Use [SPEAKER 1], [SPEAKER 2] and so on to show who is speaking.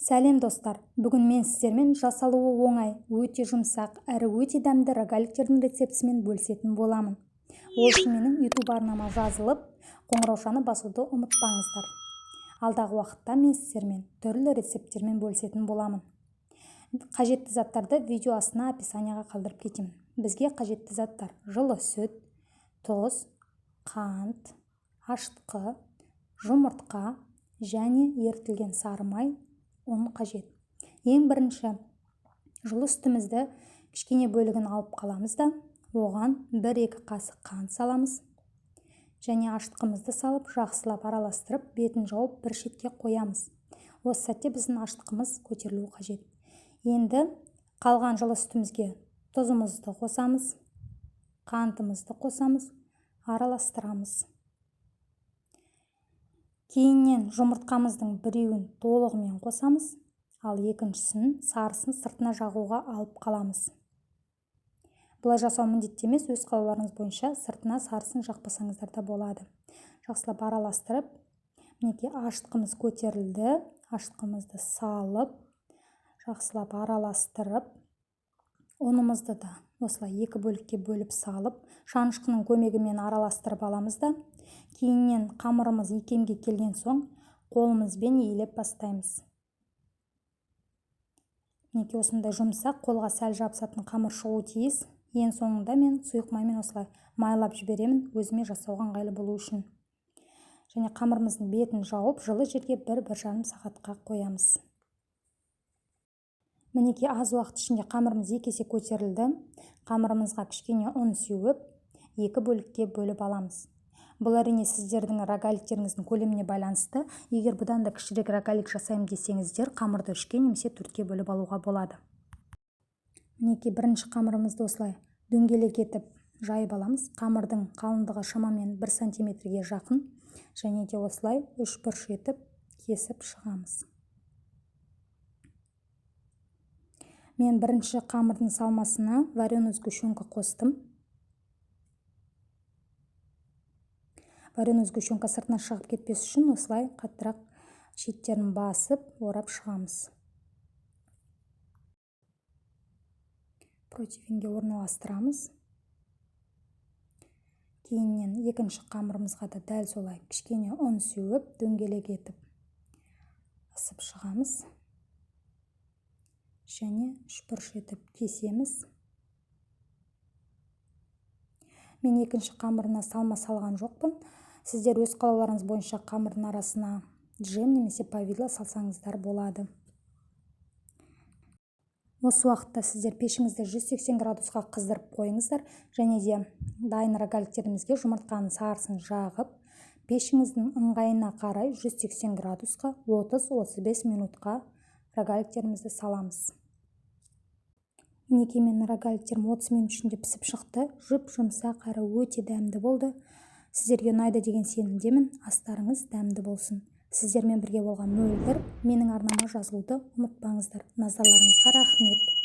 [SPEAKER 1] Сәлем достар, бүгін мен сіздермен жасалуы оңай, өте жұмсақ, әрі өте дәмді рогаликтердің рецептісімен бөлісетін боламын. Ол үшін менің YouTube арнама жазылып, қоңыраушаны басуды ұмытпаңыздар. Алдағы уақытта мен сіздермен түрлі рецепттермен бөлісетін боламын. Қажетті заттарды видео астына описанияға қалдырып кетемін. Бізге қажетті заттар: жылы сүт, тұз, қант, ашытқы, жұмыртқа және ерітілген сары май, ұн қажет. Ең бірінші, жылы сүтімізді кішкене бөлігін алып қаламыз да, оған 1-2 қасық қант саламыз. Және ашытқымызды салып, жақсылап араластырып, бетін жауып бір шетке қоямыз. Осы сәтте біздің ашытқымыз көтерілуі қажет. Енді қалған жылы сүтімізге тұзымызды қосамыз, қантымызды қосамыз, араластырамыз. Кейіннен жұмыртқамыздың біреуін толығымен қосамыз, ал екіншісін сарысын сыртына жағуға алып қаламыз. Бұлай жасау міндетті емес, өз қалауларыңыз бойынша сыртына сарысын жақпасаңыздар да болады. Жақсылап араластырып, мінекей ашытқымыз көтерілді. Ашытқымызды салып, жақсылап араластырып, ұнымызды да осылай 2 бөлікке бөліп салып, шанышқының көмегімен араластырып аламыз да, кейіннен қамырымыз икемге келген соң қолымызбен иілеп бастаймыз. Мінекей осындай жұмсақ, қолға сәл жабысатын қамыр шығуы тиіс. Ең соңында мен сұйық маймен осылай майлап жіберемін, өзіме жасауға ыңғайлы болу үшін. Және қамырымыздың бетін жауып, жылы жерге 1-1,5 сағатқа қоямыз. Мінекей аз уақыт ішінде қамырымыз 2 есе көтерілді. Қамырымызға кішкене ұн сеуіп, 2 бөлікке бөліп аламыз. Бұл әрине сіздердің рогаликтеріңіздің көлеміне байланысты. Егер бұдан да кішірек рогалик жасаймын десеңіздер, қамырды 3-ке немесе 4-ке бөліп алуға болады. Мінекей бірінші қамырымызды осылай дөңгелек етіп жайып аламыз. Қамырдың қалыңдығы шамамен 1 сантиметрге жақын. Және де осылай 3 бұрыш етіп кесіп шығамыз. Мен бірінші қамырдың салмасына вареная сгущенка қостым. Вареная сгущенка сыртына шығып кетпес үшін осылай қаттырақ шеттерін басып, орап шығамыз. Противеньге орналастырамыз. Кейіннен екінші қамырымызға да дәл солай кішкене ұн сеуіп, дөңгелек етіп ысып шығамыз. Және 3 бұрыш етіп кесеміз. Мен екінші қамырына салма салған жоқпын. Сіздер өз қалауларыңыз бойынша қамырдың арасына джем немесе повидло салсаңыздар болады. Осы уақытта сіздер пешіңізді 180 градусқа қыздырып қойыңыздар. Және де дайын рогаликтерімізге жұмыртқаның сарысын жағып, пешіңіздің ыңғайына қарай 180 градусқа 30-35 минутқа рогаликтерімізді саламыз. Мінекей мен рогаликтерім 30 минут ішінде пісіп шықты. Жұп-жұмсақ әрі өте дәмді болды. Сіздерге ұнайды деген сенімдемін. Астарыңыз дәмді болсын. Сіздермен бірге болған Мөлдір. Менің арнама жазылуды ұмытпаңыздар. Назарларыңызға рахмет.